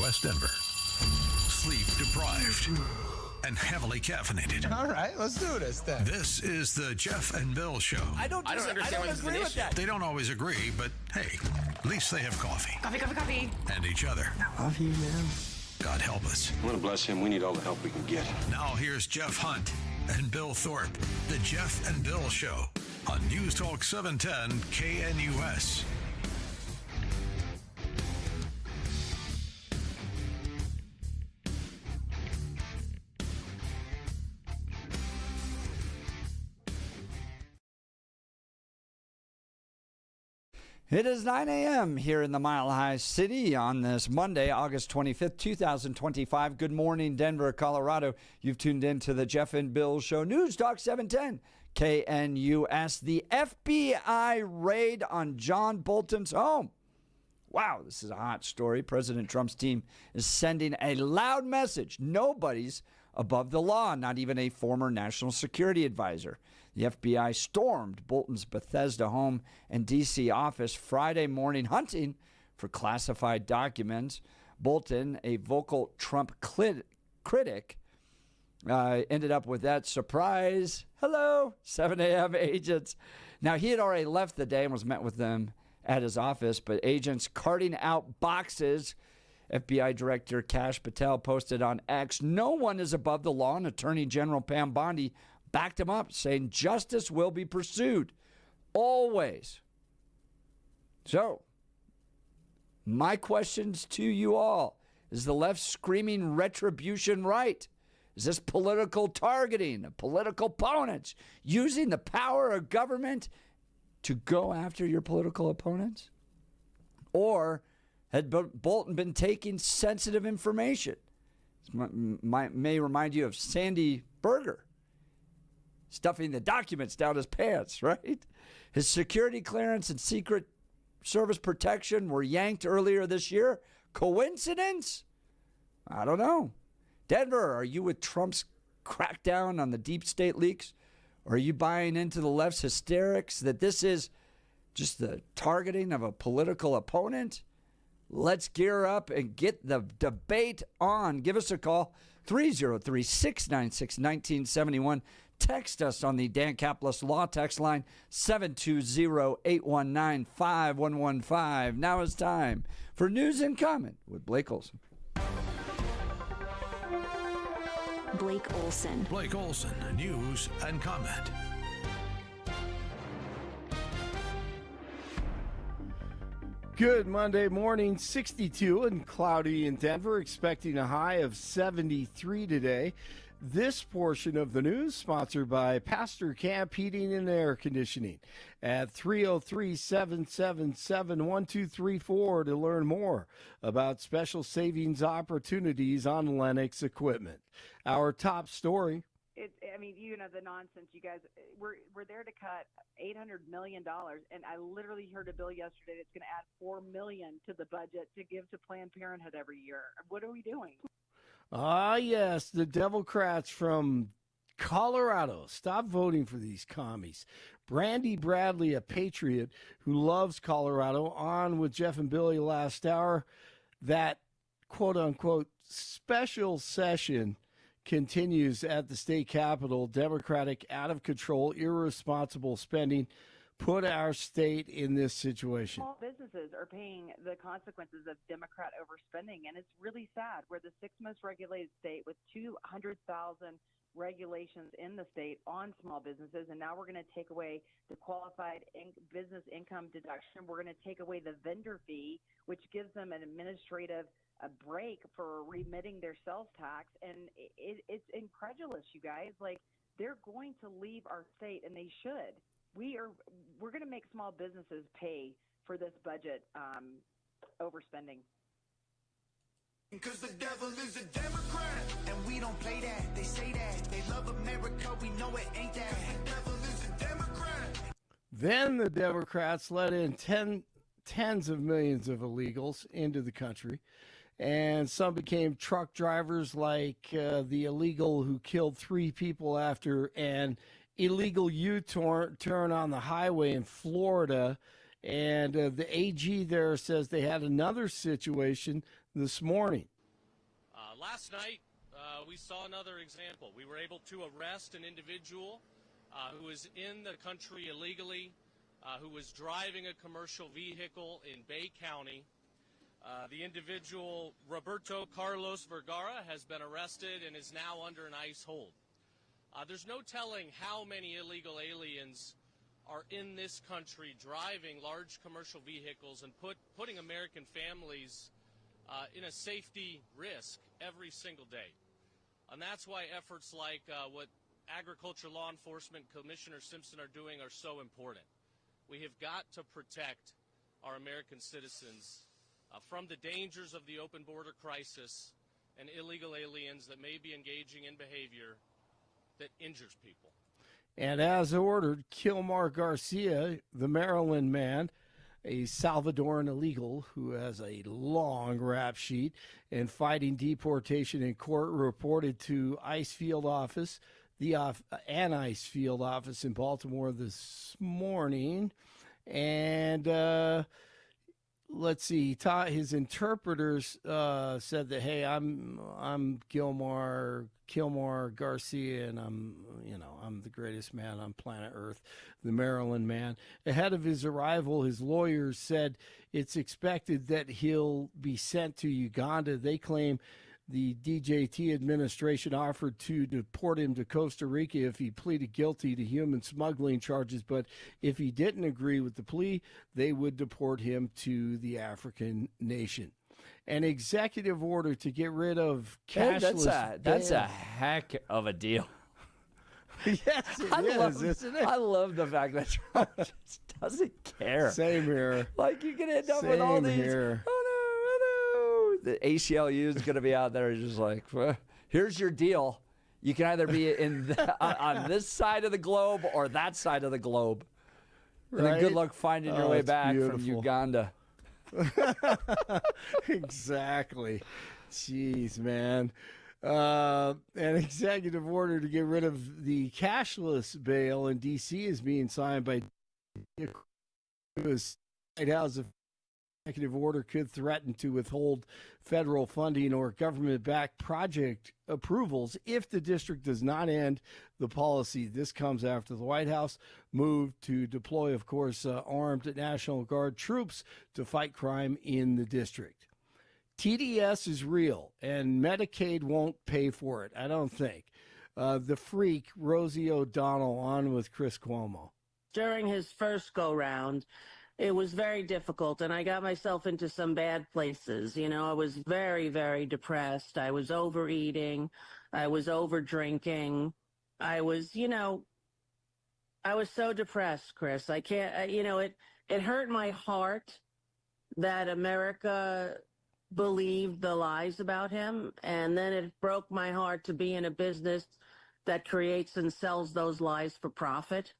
West Denver. Sleep deprived and heavily caffeinated. All right, let's do this then. This is the Jeff and Bill Show. I don't understand why this is an issue. They don't always agree, but hey, at least they have coffee. Coffee. And each other. I love you, man. God help us. I want to bless him. We need all the help we can get. Now here's Jeff Hunt and Bill Thorpe. The Jeff and Bill Show on News Talk 710 KNUS. It is 9 a.m. here in the Mile High City on this Monday, August 25th, 2025. Good morning, Denver, Colorado. You've tuned in to the Jeff and Bill Show. News Talk 710 KNUS. The FBI raid on John Bolton's home. Wow, this is a hot story. President Trump's team is sending a loud message. Nobody's above the law, not even a former national security advisor. The FBI stormed Bolton's Bethesda home and D.C. office Friday morning hunting for classified documents. Bolton, a vocal Trump critic, ended up with that surprise, hello, 7 a.m. agents. Now, he had already left the day and was met with them at his office, but agents carting out boxes. FBI Director Kash Patel posted on X, "No one is above the law," and Attorney General Pam Bondi backed him up, saying justice will be pursued always. So, my questions to you all: is the left screaming retribution right? Is this political targeting of political opponents, using the power of government to go after your political opponents? Or had Bolton been taking sensitive information? This may remind you of Sandy Berger stuffing the documents down his pants, right? His security clearance and Secret Service protection were yanked earlier this year. Coincidence? I don't know. Denver, are you with Trump's crackdown on the deep state leaks? Or are you buying into the left's hysterics that this is just the targeting of a political opponent? Let's gear up and get the debate on. Give us a call, 303-696-1971. Text us on the Dan Caplis Law text line, 720-819-5115. Now it's time for News and Comment with Blake Olson. Blake Olson. Blake Olson, News and Comment. Good Monday morning, 62 and cloudy in Denver, expecting a high of 73 today. This portion of the news sponsored by Pastor Camp Heating and Air Conditioning at 303-777-1234 to learn more about special savings opportunities on Lennox equipment. Our top story. The nonsense, you guys. We're there to cut $800 million, and I literally heard a bill yesterday that's going to add $4 million to the budget to give to Planned Parenthood every year. What are we doing? Yes, the Democrats from Colorado. Stop voting for these commies. Brandy Bradley, a patriot who loves Colorado, on with Jeff and Billy last hour. That quote-unquote special session continues at the state capitol. Democratic, out-of-control, irresponsible spending put our state in this situation. Small businesses are paying the consequences of Democrat overspending, and it's really sad. We're the sixth most regulated state with 200,000 regulations in the state on small businesses, and now we're going to take away the qualified business income deduction. We're going to take away the vendor fee, which gives them an administrative a break for remitting their sales tax, and it's incredulous, you guys. Like, they're going to leave our state, and they should. We're going to make small businesses pay for this budget overspending. Because the devil is a Democrat, and we don't play that. They say that they love America, we know it ain't that. The devil is a Democrat. Then the Democrats let in tens of millions of illegals into the country, and some became truck drivers, like the illegal who killed 3 people after an illegal U-turn on the highway in Florida. And the AG there says they had another situation this morning. Last night, we saw another example. We were able to arrest an individual who was in the country illegally, who was driving a commercial vehicle in Bay County. The individual, Roberto Carlos Vergara, has been arrested and is now under an ICE hold. There's no telling how many illegal aliens are in this country driving large commercial vehicles and putting American families in a safety risk every single day. And that's why efforts like what Agriculture Law Enforcement Commissioner Simpson are doing are so important. We have got to protect our American citizens from the dangers of the open border crisis and illegal aliens that may be engaging in behavior that injures people. And as ordered, Kilmar Garcia, the Maryland man, a Salvadoran illegal who has a long rap sheet and fighting deportation in court, reported to ICE field office, an ICE field office in Baltimore this morning. And let's see, his interpreters said that, hey, I'm Kilmar Garcia, and I'm the greatest man on planet Earth, the Maryland man. Ahead of his arrival, his lawyers said it's expected that he'll be sent to Uganda. They claim the DJT administration offered to deport him to Costa Rica if he pleaded guilty to human smuggling charges, but if he didn't agree with the plea, they would deport him to the African nation. An executive order to get rid of cashless. That's a heck of a deal. Yes, it is, isn't it? I love the fact that Trump just doesn't care. Same here. Like, you can end up with all these. Here. Oh no. The ACLU is going to be out there just like, well, here's your deal. You can either be on this side of the globe or that side of the globe. Right? And then good luck finding your way back from Uganda. Exactly. Jeez, man. An executive order to get rid of the cashless bail in D.C. is being signed by the White House. Executive order could threaten to withhold federal funding or government-backed project approvals if the district does not end the policy. This comes after the White House moved to deploy, of course, armed National Guard troops to fight crime in the district. TDS is real, and Medicaid won't pay for it, I don't think. The freak, Rosie O'Donnell, on with Chris Cuomo. During his first go-round, it was very difficult, and I got myself into some bad places. You know, I was very, very depressed. I was overeating. I was over-drinking. I was so depressed, Chris. I can't, it hurt my heart that America believed the lies about him, and then it broke my heart to be in a business that creates and sells those lies for profit.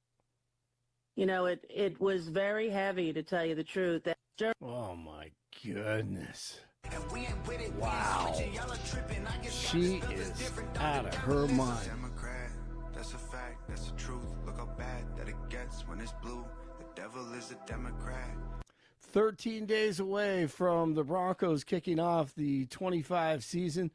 You know, it was very heavy, to tell you the truth. Oh, my goodness. Wow. She is out of her mind. That's a fact, that's the truth. Look how bad that it gets when it's blue. The devil is a Democrat. 13 days away from the Broncos kicking off the 25 season.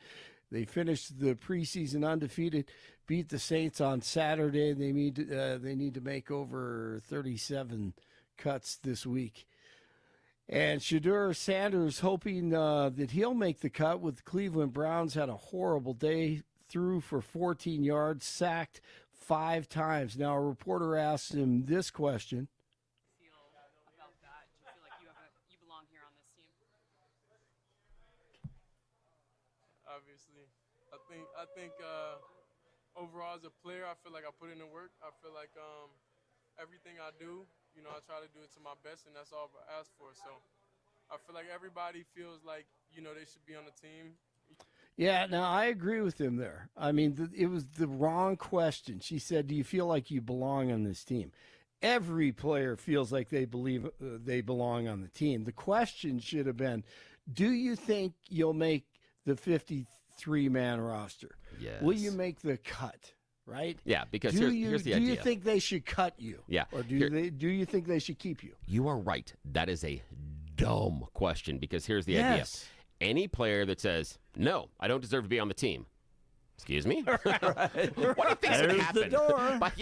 They finished the preseason undefeated, beat the Saints on Saturday. They need to make over 37 cuts this week. And Shedeur Sanders hoping that he'll make the cut with the Cleveland Browns. Had a horrible day, threw for 14 yards, sacked 5 times. Now, a reporter asked him this question. Obviously, I think overall as a player, I feel like I put in the work. I feel like everything I do, I try to do it to my best, and that's all I ask for. So I feel like everybody feels like, they should be on the team. Yeah, now I agree with him there. I mean, it was the wrong question. She said, do you feel like you belong on this team? Every player feels like they believe they belong on the team. The question should have been, do you think you'll make the 53-man roster? Yes. Will you make the cut, right? Yeah, because here's the idea. Do you think they should cut you? Yeah. Or do you think they should keep you? You are right. That is a dumb question because here's the idea. any player that says, no, I don't deserve to be on the team. Excuse me? What do you think's going to happen? The door. By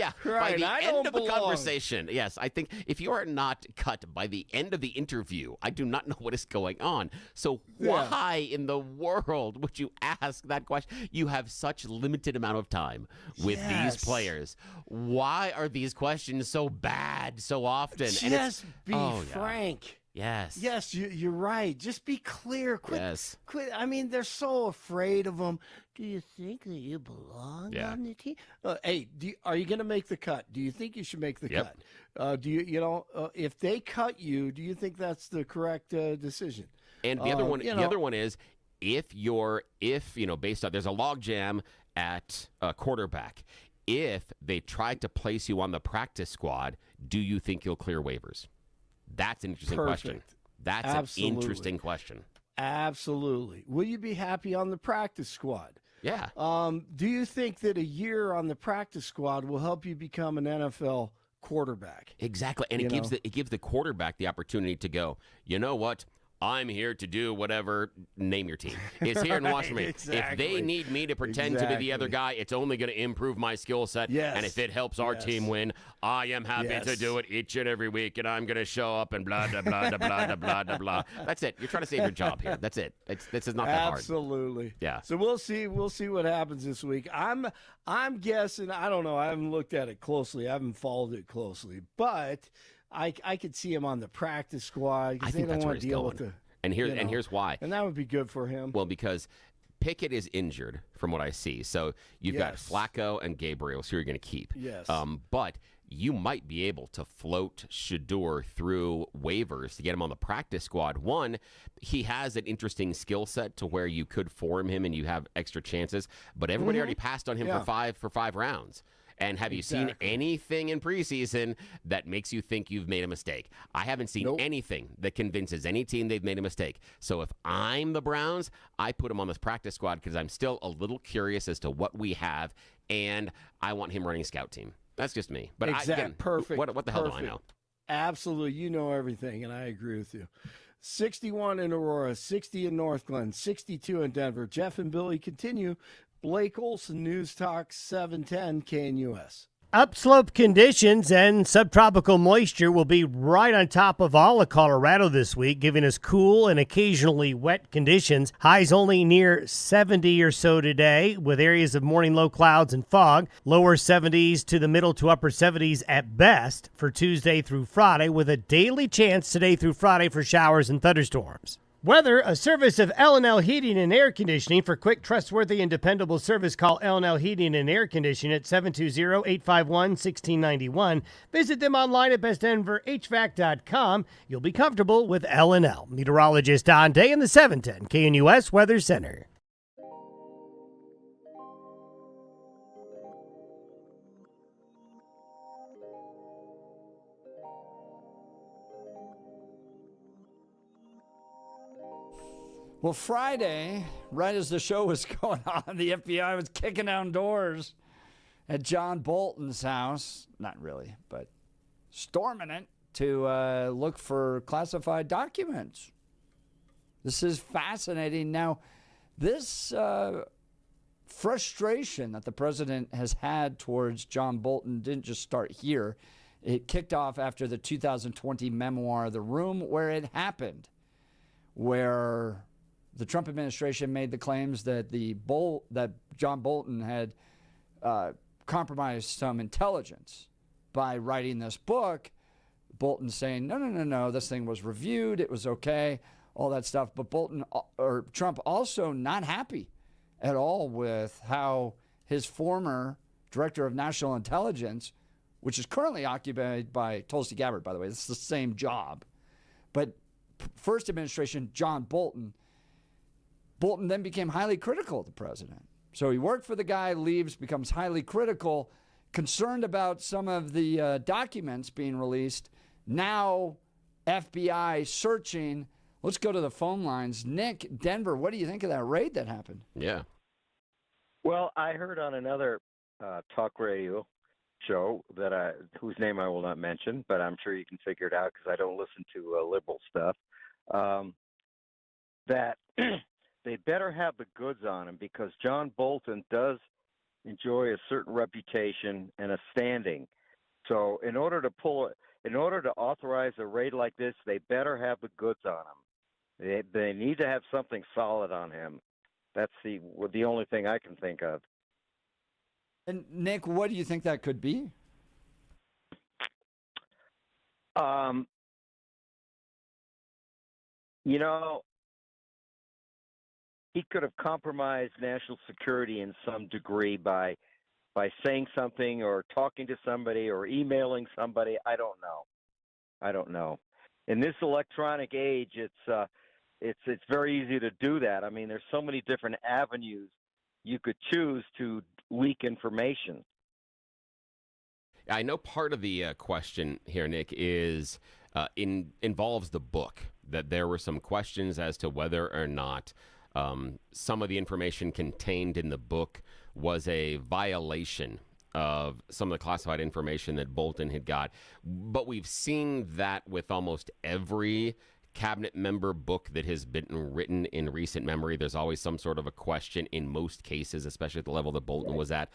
the end of the conversation, yes, I think if you are not cut by the end of the interview, I do not know what is going on. So why in the world would you ask that question? You have such limited amount of time with these players. Why are these questions so bad so often? Just be frank. Yes. Yes, you're right. Just be clear. Quit. I mean, they're so afraid of them. Do you think that you belong on the team? Hey, are you going to make the cut? Do you think you should make the cut? Do if they cut you, do you think that's the correct decision? And the other one, the other one is if based on there's a log jam at quarterback. If they tried to place you on the practice squad, do you think you'll clear waivers? That's an interesting question. That's an interesting question. Absolutely. Will you be happy on the practice squad? Yeah. Do you think that a year on the practice squad will help you become an NFL quarterback? Exactly. And it gives the quarterback the opportunity to go, you know what? I'm here to do whatever, name your team, is here and watch for me. Exactly. If they need me to pretend to be the other guy, it's only going to improve my skill set. Yes. And if it helps our team win, I am happy to do it each and every week, and I'm going to show up and blah, blah, blah, blah, blah, blah, blah, blah. That's it. You're trying to save your job here. That's it. This is not that hard. Absolutely. Yeah. So we'll see what happens this week. I'm guessing, I don't know, I haven't looked at it closely. I haven't followed it closely. But I could see him on the practice squad because they don't want to deal with the... And here's why. And that would be good for him. Well, because Pickett is injured from what I see. So you've got Flacco and Gabriel, so you're going to keep. Yes. But you might be able to float Shador through waivers to get him on the practice squad. One, he has an interesting skill set to where you could form him and you have extra chances. But everybody already passed on him for five rounds. And have you seen anything in preseason that makes you think you've made a mistake? I haven't seen anything that convinces any team they've made a mistake. So if I'm the Browns, I put him on this practice squad because I'm still a little curious as to what we have, and I want him running a scout team. That's just me. But perfect. What the hell do I know? Absolutely. You know everything, and I agree with you. 61 in Aurora, 60 in North Glen, 62 in Denver. Jeff and Billy continue. Blake Olson, News Talk 710 KNUS. Upslope conditions and subtropical moisture will be right on top of all of Colorado this week, giving us cool and occasionally wet conditions. Highs only near 70 or so today, with areas of morning low clouds and fog. Lower 70s to the middle to upper 70s at best for Tuesday through Friday, with a daily chance today through Friday for showers and thunderstorms. Weather, a service of L&L Heating and Air Conditioning. For quick, trustworthy, and dependable service, call L&L Heating and Air Conditioning at 720-851-1691. Visit them online at bestdenverhvac.com. You'll be comfortable with L&L. Meteorologist Don Day in the 710 KNUS Weather Center. Well, Friday, right as the show was going on, the FBI was kicking down doors at John Bolton's house. Not really, but storming it to look for classified documents. This is fascinating. Now, this frustration that the president has had towards John Bolton didn't just start here. It kicked off after the 2020 memoir, The Room Where It Happened, where the Trump administration made the claims that that John Bolton had compromised some intelligence by writing this book. Bolton saying, no, this thing was reviewed, it was okay, all that stuff. But Trump also not happy at all with how his former director of national intelligence, which is currently occupied by Tulsi Gabbard, by the way, it's the same job, but first administration, John Bolton then became highly critical of the president. So he worked for the guy, leaves, becomes highly critical, concerned about some of the documents being released. Now, FBI searching. Let's go to the phone lines. Nick, Denver, what do you think of that raid that happened? Yeah. Well, I heard on another talk radio show whose name I will not mention, but I'm sure you can figure it out because I don't listen to liberal stuff, that they better have the goods on him, because John Bolton does enjoy a certain reputation and a standing. So in order to authorize a raid like this, they better have the goods on him. They need to have something solid on him. That's the only thing I can think of. And Nick, what do you think that could be? You know, he could have compromised national security in some degree by saying something or talking to somebody or emailing somebody. I don't know. In this electronic age, it's very easy to do that. I mean, there's so many different avenues you could choose to leak information. I know part of the question here, Nick, is involves the book. That there were some questions as to whether or not some of the information contained in the book was a violation of some of the classified information that Bolton had got. But we've seen that with almost every cabinet member book that has been written in recent memory. There's always some sort of a question in most cases, especially at the level that Bolton was at.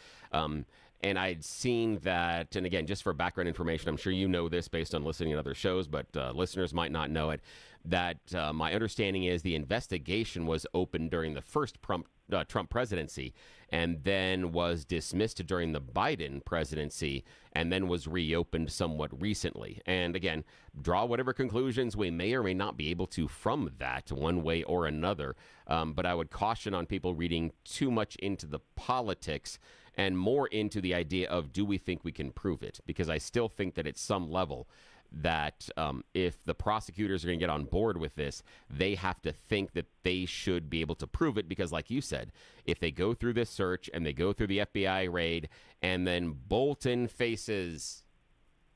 And I'd seen that, and again, just for background information, I'm sure you know this based on listening to other shows, but listeners might not know it, that my understanding is the investigation was opened during the first Trump presidency and then was dismissed during the Biden presidency and then was reopened somewhat recently. And again, draw whatever conclusions we may or may not be able to from that one way or another. But I would caution on people reading too much into the politics and more into the idea of, do we think we can prove it? Because I still think that at some level that if the prosecutors are going to get on board with this, they have to think that they should be able to prove it. Because like you said, if they go through this search and they go through the FBI raid and then Bolton faces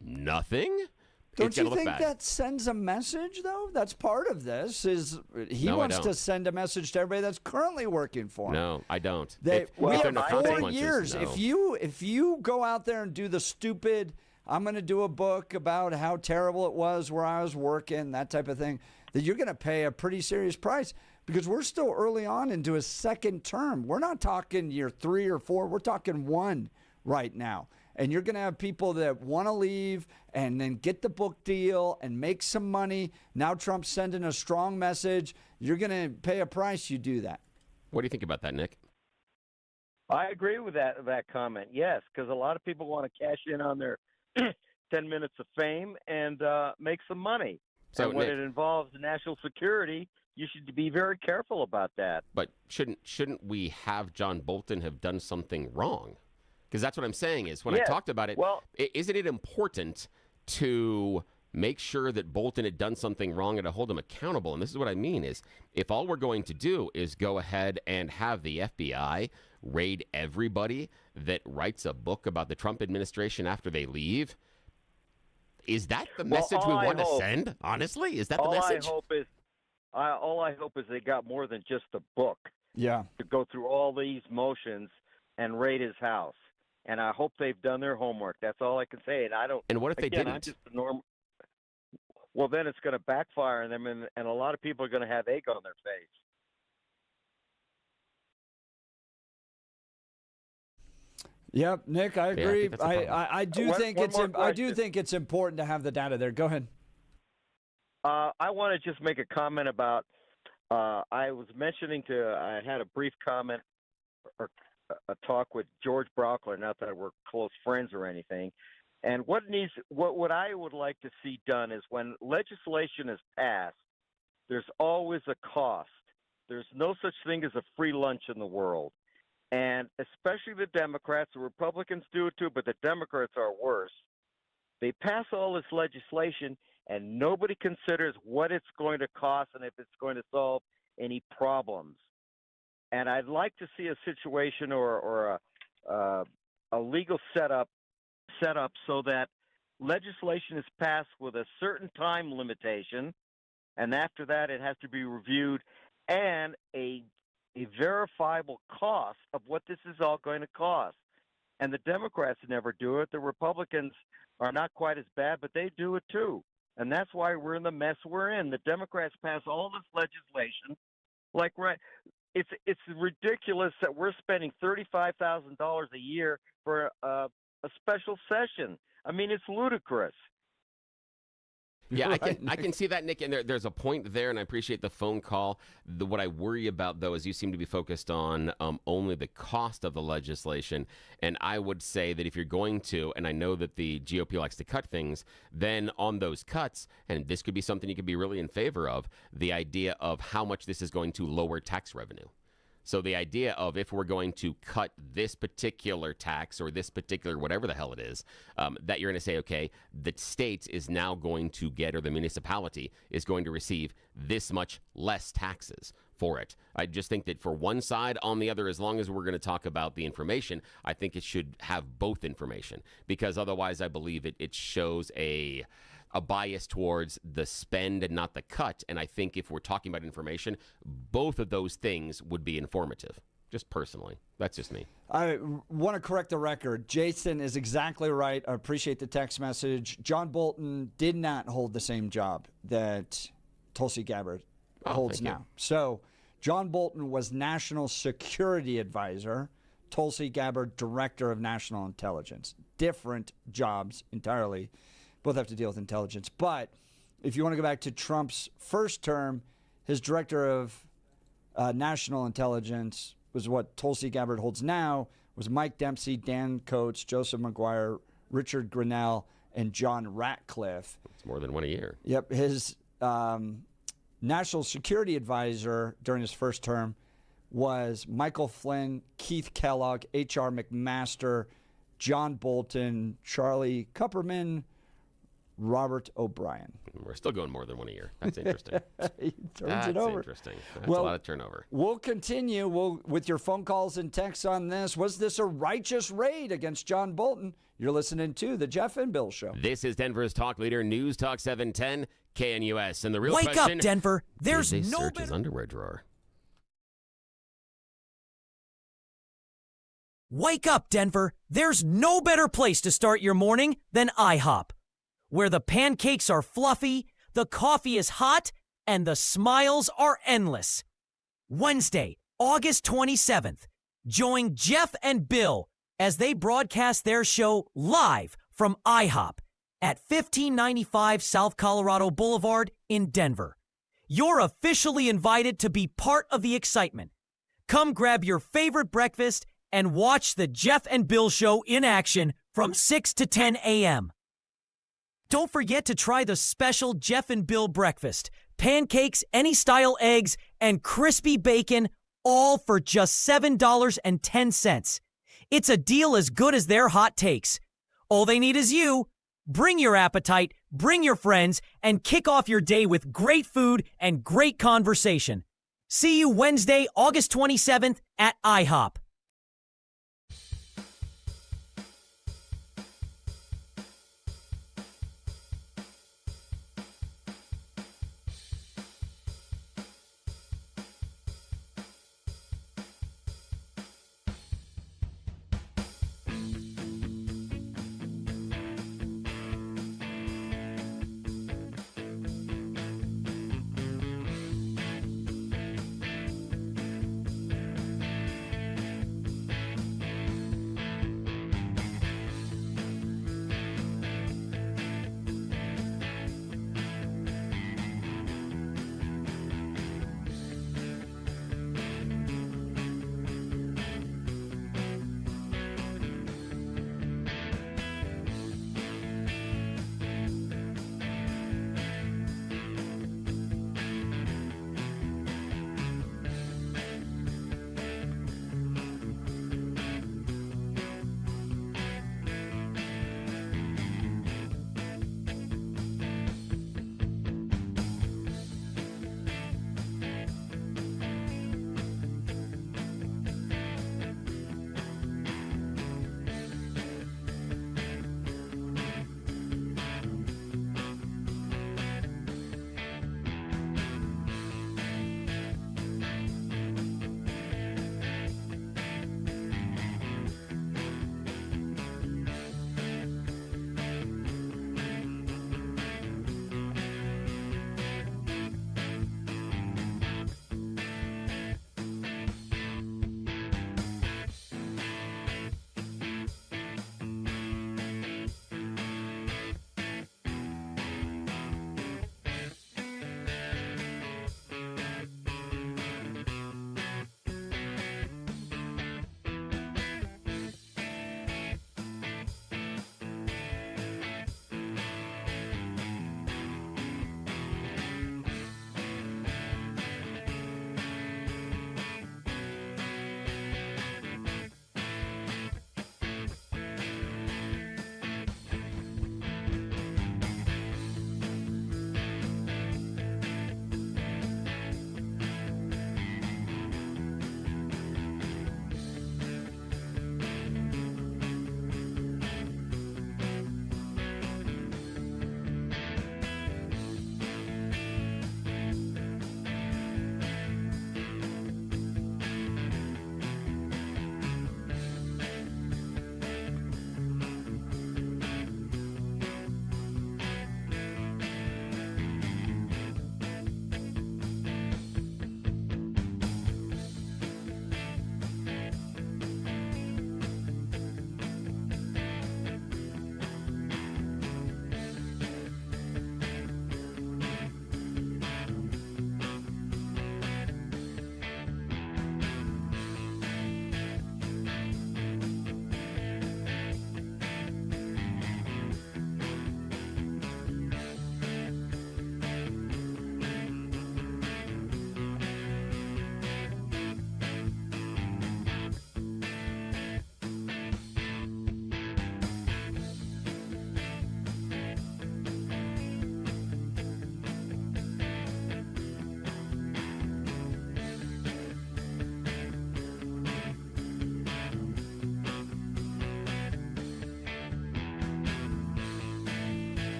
nothing, don't you think that sends a message, though? That's part of this. He wants to send a message to everybody that's currently working for him. No, I don't. We have 4 years. No. If you go out there and do the stupid, I'm going to do a book about how terrible it was where I was working, that type of thing, that you're going to pay a pretty serious price, because we're still early on into a second term. We're not talking year 3 or 4. We're talking 1 right now. And you're going to have people that want to leave and then get the book deal and make some money. Now Trump's sending a strong message. You're going to pay a price. You do that. What do you think about that, Nick? I agree with that comment, yes, because a lot of people want to cash in on their 10 minutes of fame and make some money. So and when Nick, it involves national security, you should be very careful about that. But shouldn't we have John Bolton have done something wrong? Because that's what I'm saying is when I talked about it, isn't it important to make sure that Bolton had done something wrong and to hold him accountable? And this is what I mean is if all we're going to do is go ahead and have the FBI raid everybody that writes a book about the Trump administration after they leave, is that the message we want to send? Honestly, is that the message? All I hope is they got more than just a book. Yeah. To go through all these motions and raid his house. And I hope they've done their homework. That's all I can say. And I don't. And what if they didn't? I'm just a normal. Well, then it's going to backfire on them, and a lot of people are going to have egg on their face. Yep, Nick, I agree. I do think it's important to have the data there. Go ahead. I want to just make a comment about. I was mentioning I had a brief comment or a talk with George Brockler, not that we're close friends or anything. And what I would like to see done is when legislation is passed, there's always a cost. There's no such thing as a free lunch in the world. And especially the Democrats, the Republicans do it too, but the Democrats are worse. They pass all this legislation and nobody considers what it's going to cost and if it's going to solve any problems. And I'd like to see a situation or a legal setup so that legislation is passed with a certain time limitation, and after that it has to be reviewed, and a verifiable cost of what this is all going to cost. And the Democrats never do it. The Republicans are not quite as bad, but they do it too. And that's why we're in the mess we're in. The Democrats pass all this legislation Like, right, it's ridiculous that we're spending $35,000 a year for a special session. I mean, it's ludicrous. Yeah, I can see that, Nick, and there's a point there, and I appreciate the phone call. What I worry about, though, is you seem to be focused on only the cost of the legislation, and I would say that if you're going to, and I know that the GOP likes to cut things, then on those cuts, and this could be something you could be really in favor of, the idea of how much this is going to lower tax revenue. So the idea of if we're going to cut this particular tax or this particular whatever the hell it is, that you're going to say, okay, the state is now going to get, or the municipality is going to receive this much less taxes for it. I just think that for one side, on the other, as long as we're going to talk about the information, I think it should have both information, because otherwise I believe it shows a bias towards the spend and not the cut. And I think if we're talking about information, both of those things would be informative. Just personally. That's just me. I want to correct the record. Jason is exactly right. I appreciate the text message. John Bolton did not hold the same job that Tulsi Gabbard holds now. So John Bolton was National Security Advisor, Tulsi Gabbard, Director of National Intelligence. Different jobs entirely. Both have to deal with intelligence. But if you want to go back to Trump's first term, his Director of National Intelligence was what Tulsi Gabbard holds now, was Mike Dempsey, Dan Coates, Joseph McGuire, Richard Grinnell, and John Ratcliffe. It's more than one a year. Yep. His National Security Advisor during his first term was Michael Flynn, Keith Kellogg, H.R. McMaster, John Bolton, Charlie Kupperman, Robert O'Brien. We're still going more than one a year. That's interesting. He turns it over. Interesting. That's a lot of turnover. We'll continue with your phone calls and texts on this. Was this a righteous raid against John Bolton? You're listening to The Jeff and Bill Show. This is Denver's talk leader, News Talk 710 KNUS. And the real Wake question up, Denver. There's is no search his better... underwear drawer. Wake up, Denver. There's no better place to start your morning than IHOP, where the pancakes are fluffy, the coffee is hot, and the smiles are endless. Wednesday, August 27th, join Jeff and Bill as they broadcast their show live from IHOP at 1595 South Colorado Boulevard in Denver. You're officially invited to be part of the excitement. Come grab your favorite breakfast and watch the Jeff and Bill Show in action from 6 to 10 a.m. Don't forget to try the special Jeff and Bill breakfast. Pancakes, any style eggs, and crispy bacon, all for just $7.10. It's a deal as good as their hot takes. All they need is you. Bring your appetite, bring your friends, and kick off your day with great food and great conversation. See you Wednesday, August 27th at IHOP.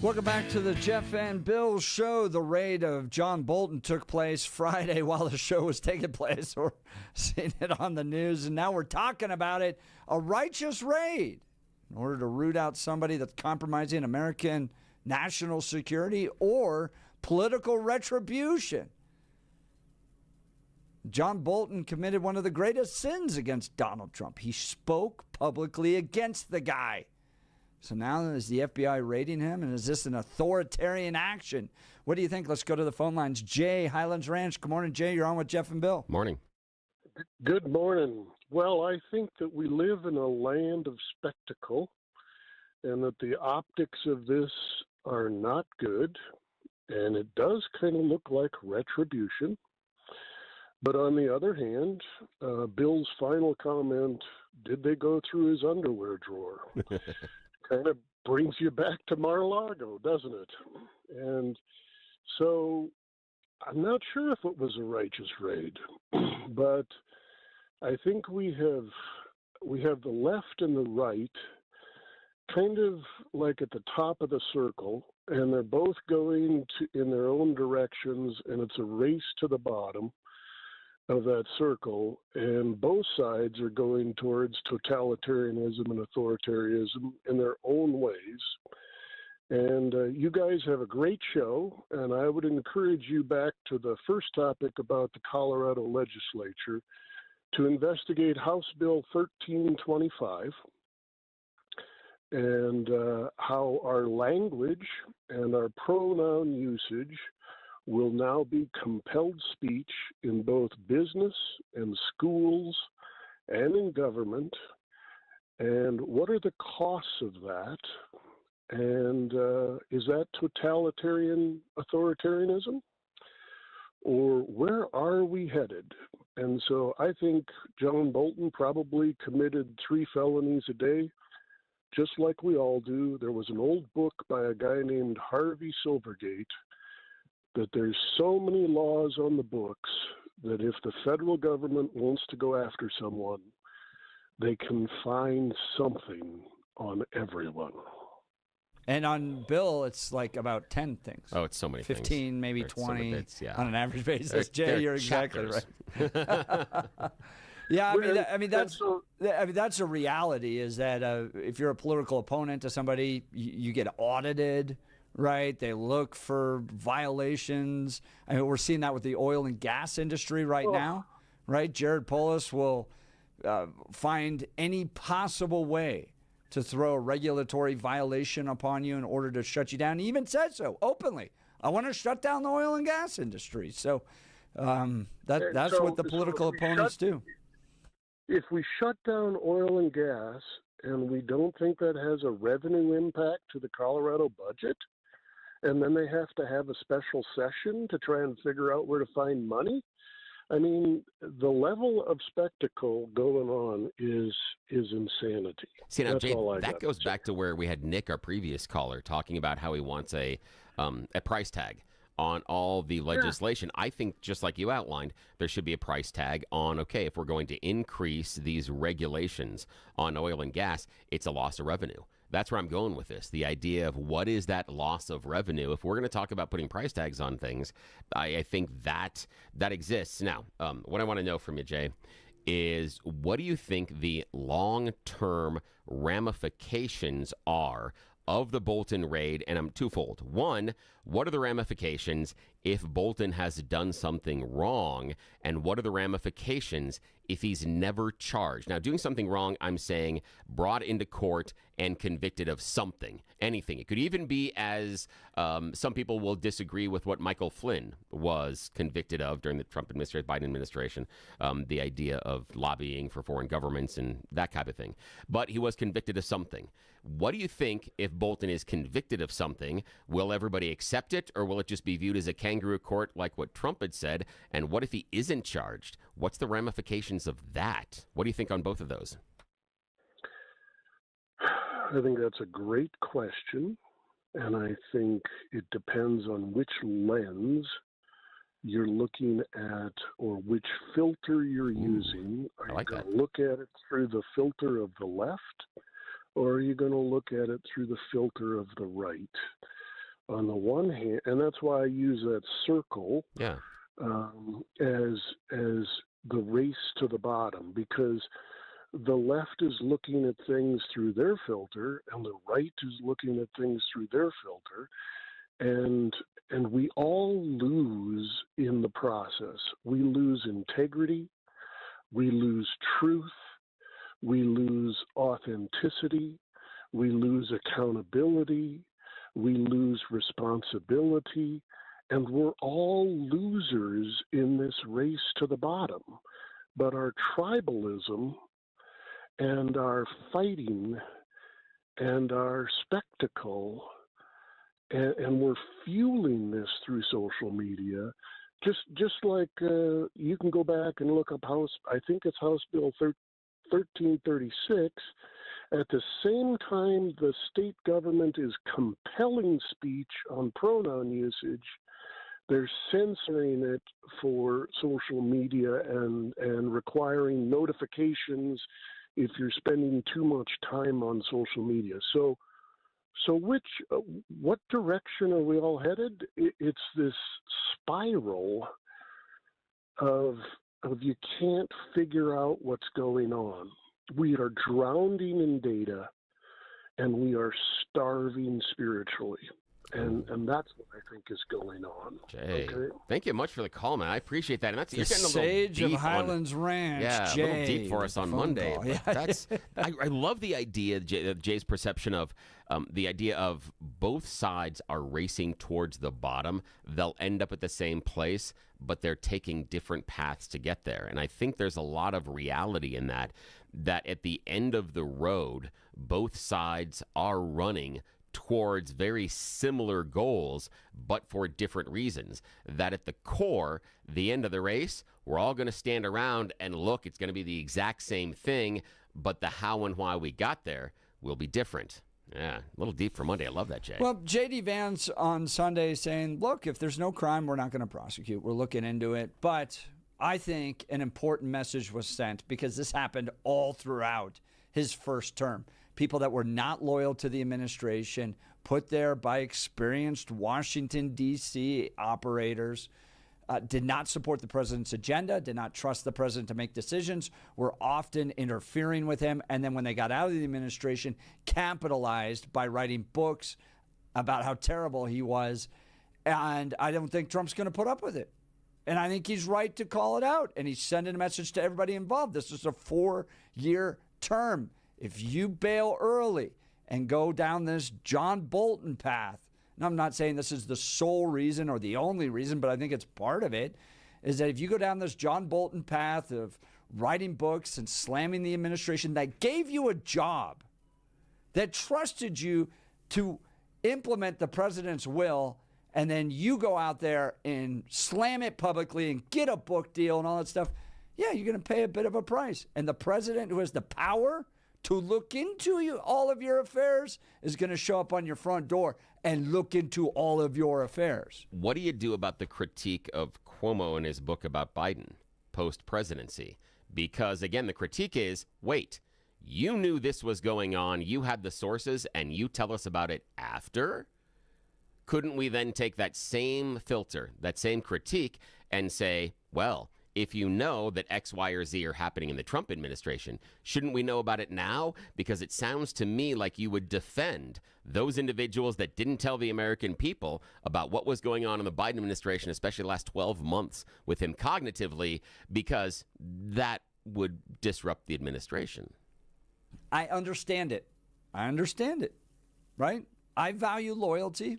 Welcome back to the Jeff and Bill Show. The raid of John Bolton took place Friday while the show was taking place. We're seeing it on the news, and now we're talking about it. A righteous raid in order to root out somebody that's compromising American national security or political retribution. John Bolton committed one of the greatest sins against Donald Trump. He spoke publicly against the guy. So now is the FBI raiding him, and is this an authoritarian action? What do you think? Let's go to the phone lines. Jay, Highlands Ranch. Good morning, Jay. You're on with Jeff and Bill. Morning. Good morning. Well, I think that we live in a land of spectacle, and that the optics of this are not good, and it does kind of look like retribution. But on the other hand, Bill's final comment, did they go through his underwear drawer? Kind of brings you back to Mar-a-Lago, doesn't it? And so I'm not sure if it was a righteous raid, but I think we have the left and the right kind of like at the top of the circle, and they're both going in their own directions, and it's a race to the bottom of that circle, and both sides are going towards totalitarianism and authoritarianism in their own ways. And you guys have a great show, and I would encourage you back to the first topic about the Colorado legislature to investigate House Bill 1325 and how our language and our pronoun usage will now be compelled speech in both business and schools and in government. And what are the costs of that? And is that totalitarian authoritarianism? Or where are we headed? And so I think John Bolton probably committed 3 felonies a day, just like we all do. There was an old book by a guy named Harvey Silvergate that there's so many laws on the books that if the federal government wants to go after someone, they can find something on everyone. And on Bill, it's like about 10 things. Oh, it's so many 15, things. maybe There's so 20 many bits, yeah. on an average basis. Jay, They're you're exactly chapters. right. Yeah, I mean that's a reality. Is that if you're a political opponent to somebody, you get audited, right? They look for violations. I mean, we're seeing that with the oil and gas industry right now, right? Jared Polis will find any possible way to throw a regulatory violation upon you in order to shut you down. He even said so openly. I want to shut down the oil and gas industry. So that's what the political opponents do. If we shut down oil and gas and we don't think that has a revenue impact to the Colorado budget, and then they have to have a special session to try and figure out where to find money, I mean, the level of spectacle going on is insanity. See, now, That's Jay, all I that got goes to say. back to where we had Nick, our previous caller, talking about how he wants a price tag on all the legislation. I think, just like you outlined, there should be a price tag on, okay, if we're going to increase these regulations on oil and gas, it's a loss of revenue. That's where I'm going with this. The idea of what is that loss of revenue? If we're going to talk about putting price tags on things, I think that exists. Now, what I want to know from you, Jay, is what do you think the long-term ramifications are of the Bolton raid? And I'm twofold. One, what are the ramifications if Bolton has done something wrong? And what are the ramifications if he's never charged? Now, doing something wrong, I'm saying brought into court and convicted of something, anything. It could even be as some people will disagree with what Michael Flynn was convicted of during the Trump administration, Biden administration, the idea of lobbying for foreign governments and that kind of thing. But he was convicted of something. What do you think if Bolton is convicted of something? Will everybody accept it, or will it just be viewed as a kangaroo court like what Trump had said? And what if he isn't charged? What's the ramifications of that? What do you think on both of those? I think that's a great question, and I think it depends on which lens you're looking at or which filter you're using. Are you going to look at it through the filter of the left, or are you going to look at it through the filter of the right? on the one hand, and that's why I use that circle as the race to the bottom, because the left is looking at things through their filter, and the right is looking at things through their filter, and we all lose in the process. We lose integrity, we lose truth, we lose authenticity, we lose accountability, we lose responsibility, and we're all losers in this race to the bottom. But our tribalism and our fighting and our spectacle, and we're fueling this through social media, just like you can go back and look up I think it's House Bill 1336. At the same time the state government is compelling speech on pronoun usage, they're censoring it for social media and requiring notifications if you're spending too much time on social media. So what direction are we all headed? It's this spiral of you can't figure out what's going on. We are drowning in data, and we are starving spiritually. And that's what I think is going on. Jay, okay? Thank you much for the call, man. I appreciate that. And that's The you're getting a little Sage deep of Highlands Ranch, yeah, Jay, a little deep for us on phone Monday. call. But Yeah. that's I love the idea, Jay's perception of the idea of both sides are racing towards the bottom. They'll end up at the same place, but they're taking different paths to get there. And I think there's a lot of reality in that at the end of the road, both sides are running towards very similar goals, but for different reasons. That at the core, the end of the race, we're all going to stand around and look, it's going to be the exact same thing, but the how and why we got there will be different. Yeah, a little deep for Monday. I love that, Jay. Well, J.D. Vance on Sunday saying, look, if there's no crime, we're not going to prosecute. We're looking into it. But I think an important message was sent because this happened all throughout his first term. People that were not loyal to the administration, put there by experienced Washington, D.C. operators, did not support the president's agenda, did not trust the president to make decisions, were often interfering with him. And then when they got out of the administration, capitalized by writing books about how terrible he was. And I don't think Trump's going to put up with it. And I think he's right to call it out. And he's sending a message to everybody involved. This is a 4-year term. If you bail early and go down this John Bolton path, and I'm not saying this is the sole reason or the only reason, but I think it's part of it, is that if you go down this John Bolton path of writing books and slamming the administration that gave you a job, that trusted you to implement the president's will, and then you go out there and slam it publicly and get a book deal and all that stuff, yeah, you're going to pay a bit of a price. And the president who has the power to look into all of your affairs is going to show up on your front door and look into all of your affairs. What do you do about the critique of Cuomo in his book about Biden post-presidency? Because, again, the critique is, wait, you knew this was going on, you had the sources, and you tell us about it after? Couldn't we then take that same filter, that same critique, and say, well, if you know that X, Y, or Z are happening in the Trump administration, shouldn't we know about it now? Because it sounds to me like you would defend those individuals that didn't tell the American people about what was going on in the Biden administration, especially the last 12 months with him cognitively, because that would disrupt the administration. I understand it. Right? I value loyalty.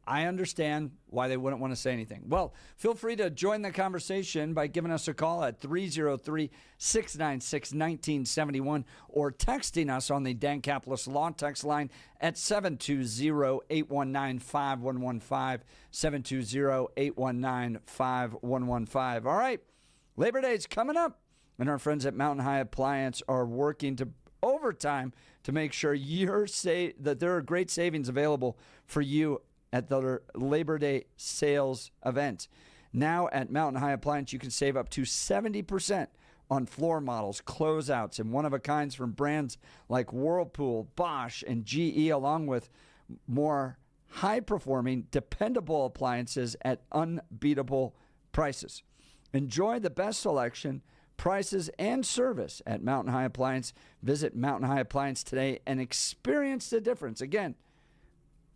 I understand why they wouldn't want to say anything. Well, feel free to join the conversation by giving us a call at 303-696-1971 or texting us on the Dan Caplis Law text line at 720-819-5115, 720-819-5115. All right, Labor Day is coming up, and our friends at Mountain High Appliance are working to overtime to make sure that there are great savings available for you at the Labor Day sales event. Now at Mountain High Appliance, you can save up to 70% on floor models, closeouts, and one-of-a-kinds from brands like Whirlpool, Bosch, and GE, along with more high-performing, dependable appliances at unbeatable prices. Enjoy the best selection, prices, and service at Mountain High Appliance. Visit Mountain High Appliance today and experience the difference. Again,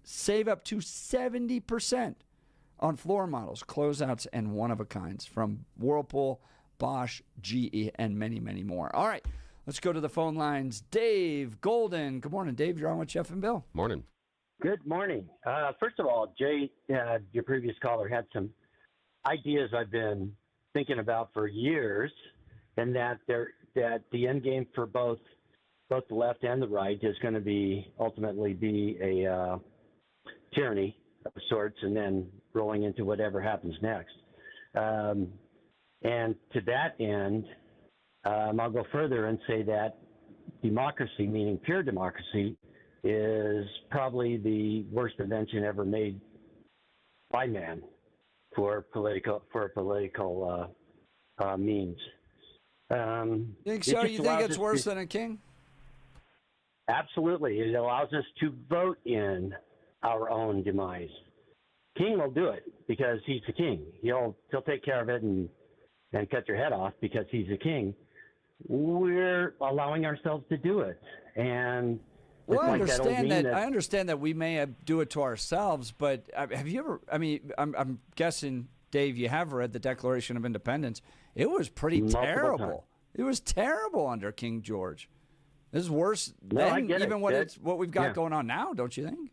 save up to 70% on floor models, closeouts, and one-of-a-kinds from Whirlpool, Bosch, GE, and many, many more. All right, let's go to the phone lines. Dave Golden. Good morning, Dave. You're on with Jeff and Bill. Morning. Good morning. First of all, Jay, your previous caller had some ideas I've been thinking about for years, and that the end game for both the left and the right is going to be ultimately be a tyranny of sorts, and then rolling into whatever happens next. And to that end, I'll go further and say that democracy, meaning pure democracy, is probably the worst invention ever made by man for political means. Think so? You think it's worse than a king? Absolutely. It allows us to vote in our own demise. King will do it because he's the king. He'll take care of it and cut your head off because he's a king. We're allowing ourselves to do it, and well, I understand that we may do it to ourselves, but have you ever? I mean, I'm guessing, Dave, you have read the Declaration of Independence. It was pretty terrible. Times. It was terrible under King George. This is worse than even what we've got going on now, don't you think?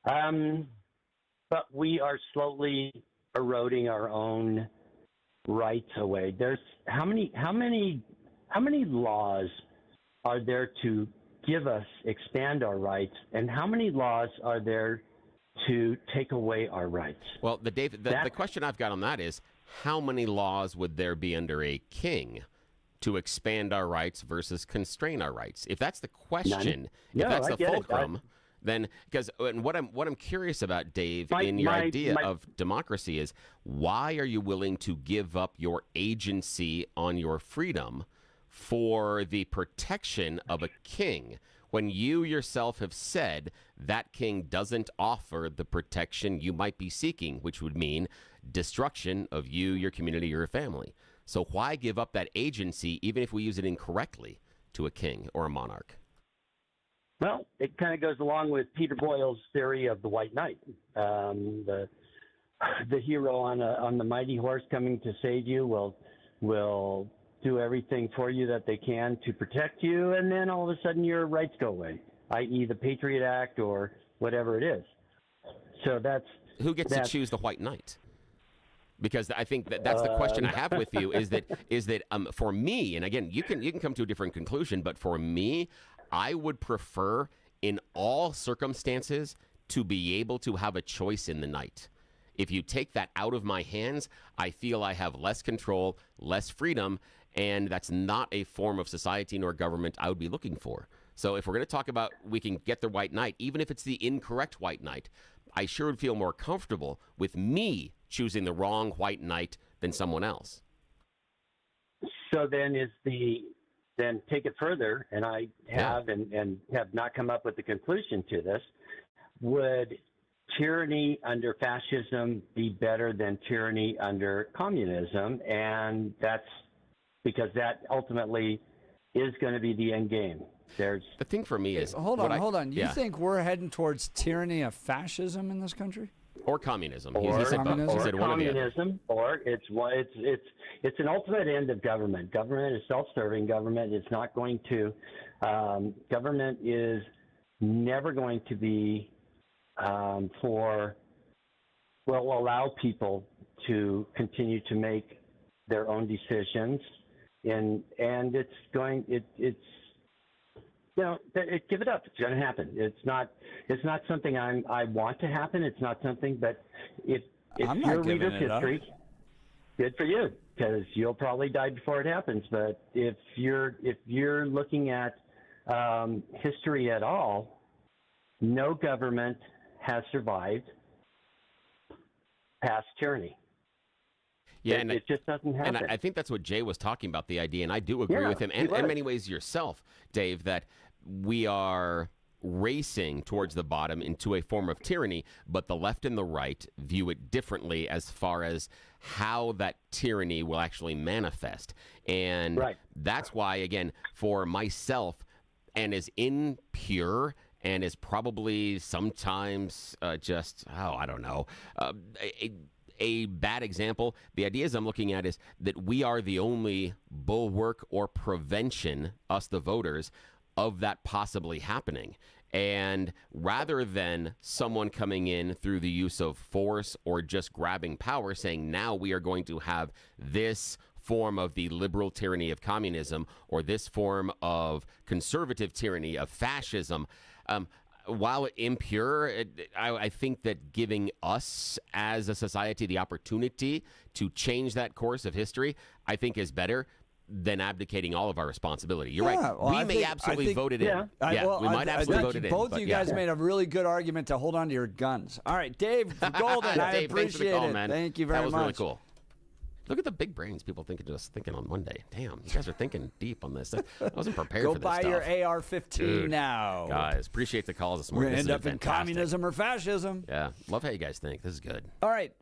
But we are slowly eroding our own rights away. There's how many laws are there to expand our rights, and how many laws are there to take away our rights? Well, the question I've got on that is, how many laws would there be under a king to expand our rights versus constrain our rights? If that's the question, if that's the fulcrum, then because what I'm curious about, Dave, in your idea of democracy is, why are you willing to give up your agency on your freedom for the protection of a king, when you yourself have said that king doesn't offer the protection you might be seeking, which would mean destruction of you, your community, your family? So why give up that agency, even if we use it incorrectly, to a king or a monarch? Well, it kind of goes along with Peter Boyle's theory of the White Knight, the hero on the mighty horse coming to save you will do everything for you that they can to protect you, and then all of a sudden your rights go away, i.e. the Patriot Act or whatever it is. So that's who gets to choose the White Knight? Because I think that's the question I have with you is that for me, and again, you can come to a different conclusion, but for me, I would prefer in all circumstances to be able to have a choice in the night. If you take that out of my hands, I feel I have less control, less freedom, and that's not a form of society nor government I would be looking for. So if we're going to talk about we can get the White Knight, even if it's the incorrect White Knight, I sure would feel more comfortable with me choosing the wrong White Knight than someone else. So then then take it further, and I have and have not come up with the conclusion to this. Would tyranny under fascism be better than tyranny under communism? And that's because that ultimately is going to be the end game. The thing for me is... Hold on. You think we're heading towards tyranny of fascism in this country? Or communism. Or communism, or it's an ultimate end of government. Government is self-serving. Government is not going to... government is never going to be allow people to continue to make their own decisions, and it's going give it up. It's going to happen. It's not something I want to happen. It's not something, but if you're a reader of history, good for you, because you'll probably die before it happens. But if you're looking at history at all, no government has survived past tyranny. Yeah, it just doesn't happen. And I think that's what Jay was talking about, the idea, and I do agree with him, and in many ways yourself, Dave, that we are racing towards the bottom into a form of tyranny, but the left and the right view it differently as far as how that tyranny will actually manifest. And that's why, again, for myself, and as impure and is probably sometimes I don't know, a bad example. The ideas I'm looking at is that we are the only bulwark or prevention, us the voters, of that possibly happening. And rather than someone coming in through the use of force or just grabbing power, saying now we are going to have this form of the liberal tyranny of communism or this form of conservative tyranny of fascism, while impure, I think that giving us as a society the opportunity to change that course of history, I think is better than abdicating all of our responsibility. You're right. Well, we may absolutely vote it in. We might absolutely vote it in. Both of you guys made a really good argument to hold on to your guns. All right, Dave Golden, I Dave, thanks for the appreciate call, it. man. Thank you very much. That was really cool. Look at the big brains people thinking on Monday. Damn, you guys are thinking deep on this. I wasn't prepared for this stuff. Go buy your AR-15 now. Guys, appreciate the calls this We're morning. going to end up in communism or fascism. Yeah, love how you guys think. This is good. All right,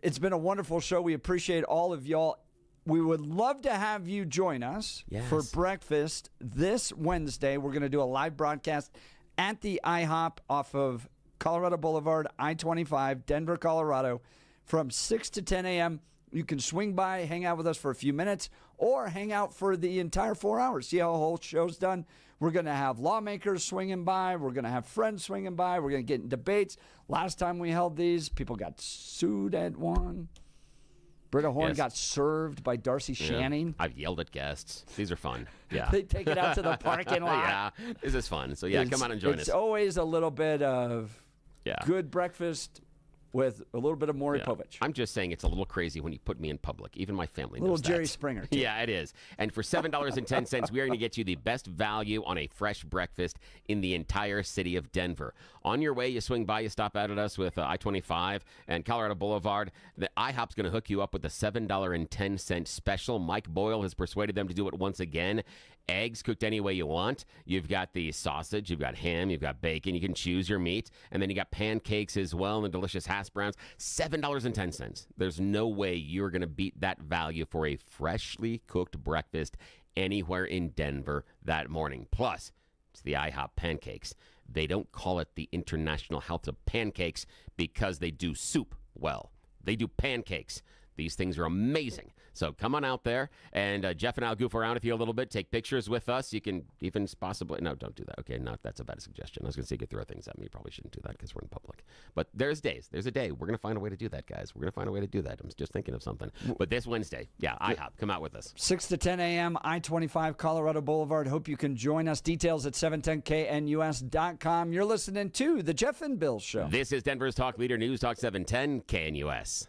it's been a wonderful show. We appreciate all of y'all. We would love to have you join us for breakfast this Wednesday. We're going to do a live broadcast at the IHOP off of Colorado Boulevard, I-25, Denver, Colorado, from 6 to 10 a.m. You can swing by, hang out with us for a few minutes, or hang out for the entire 4 hours. See how the whole show's done. We're going to have lawmakers swinging by. We're going to have friends swinging by. We're going to get in debates. Last time we held these, people got sued at one. Britta Horn got served by Darcy Channing. I've yelled at guests. These are fun. Yeah. They take it out to the parking lot. Yeah, this is fun. So, come on and join us. It's always a little bit of good breakfast with a little bit of Maury Povich. I'm just saying it's a little crazy when you put me in public. Even my family knows knows Jerry that. Springer, too. Yeah, it is. And for $7.10, we are going to get you the best value on a fresh breakfast in the entire city of Denver. On your way, you swing by, you stop out at us with I-25 and Colorado Boulevard. The IHOP's going to hook you up with a $7.10 special. Mike Boyle has persuaded them to do it once again. Eggs cooked any way you want. You've got the sausage, you've got ham, you've got bacon. You can choose your meat. And then you got pancakes as well and the delicious hash browns. $7.10. There's no way you're going to beat that value for a freshly cooked breakfast anywhere in Denver that morning. Plus, it's the IHOP pancakes. They don't call it the International House of Pancakes because they do soup well. They do pancakes. These things are amazing. So come on out there, and Jeff and I will goof around with you a little bit, take pictures with us. You can even possibly, no, don't do that. Okay, no, that's a bad suggestion. I was going to say you could throw things at me. You probably shouldn't do that because we're in public. But there's a day. We're going to find a way to do that, guys. We're going to find a way to do that. I'm just thinking of something. But this Wednesday, IHOP, come out with us. 6 to 10 a.m., I-25, Colorado Boulevard. Hope you can join us. Details at 710knus.com. You're listening to The Jeff and Bill Show. This is Denver's Talk Leader, News Talk 710 KNUS.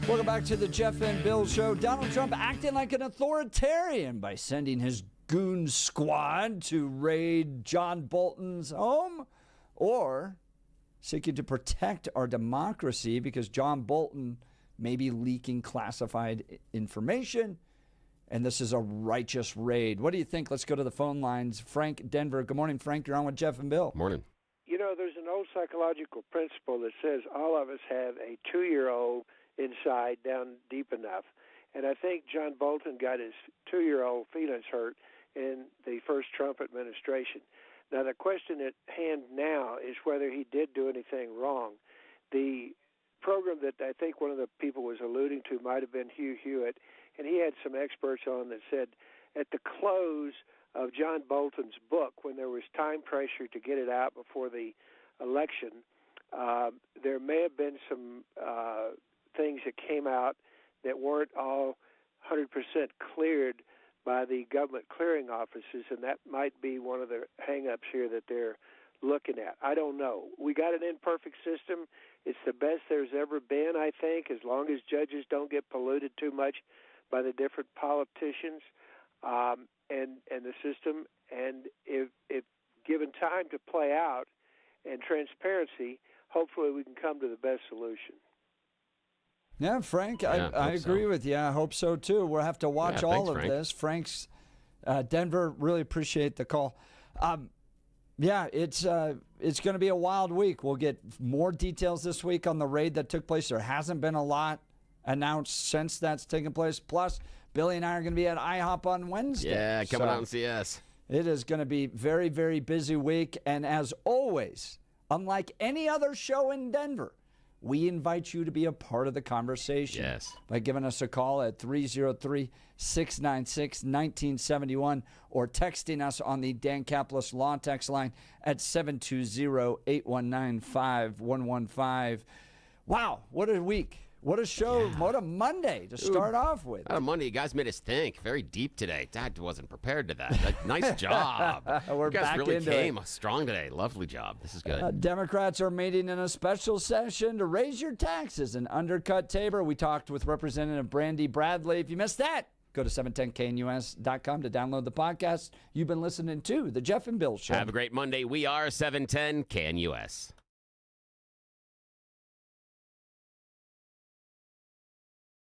Welcome back to the Jeff and Bill Show. Donald Trump acting like an authoritarian by sending his goon squad to raid John Bolton's home, or seeking to protect our democracy because John Bolton may be leaking classified information, and this is a righteous raid. What do you think? Let's go to the phone lines. Frank, Denver. Good morning, Frank. You're on with Jeff and Bill. Morning. You know, there's an old psychological principle that says all of us have a 2-year-old inside down deep enough. And I think John Bolton got his 2-year-old feelings hurt in the first Trump administration. Now, the question at hand now is whether he did do anything wrong. The program that I think one of the people was alluding to might have been Hugh Hewitt, and he had some experts on that said at the close of John Bolton's book, when there was time pressure to get it out before the election, there may have been some things that came out that weren't all 100% cleared by the government clearing offices, and that might be one of the hang-ups here that they're looking at. I don't know. We got an imperfect system. It's the best there's ever been, I think, as long as judges don't get polluted too much by the different politicians and the system. And if given time to play out and transparency, hopefully we can come to the best solution. Yeah, Frank, I agree with you. I hope so, too. We'll have to watch all of this. Frank's Denver, really appreciate the call. It's going to be a wild week. We'll get more details this week on the raid that took place. There hasn't been a lot announced since that's taken place. Plus, Billy and I are going to be at IHOP on Wednesday. Yeah, coming out and see us. It is going to be very, very busy week. And as always, unlike any other show in Denver, we invite you to be a part of the conversation. Yes. By giving us a call at 303-696-1971 or texting us on the Dan Caplis Law Text line at 720-819-5115. Wow, what a week. What a show. Yeah. What a Monday to start off with. What a Monday. You guys made us think very deep today. Dad wasn't prepared to that. Nice job. We're you guys back really into came it. strong today. Lovely job. This is good. Democrats are meeting in a special session to raise your taxes and undercut Tabor. We talked with Representative Brandy Bradley. If you missed that, go to 710knus.com to download the podcast. You've been listening to The Jeff and Bill Show. Have a great Monday. We are 710 KNUS.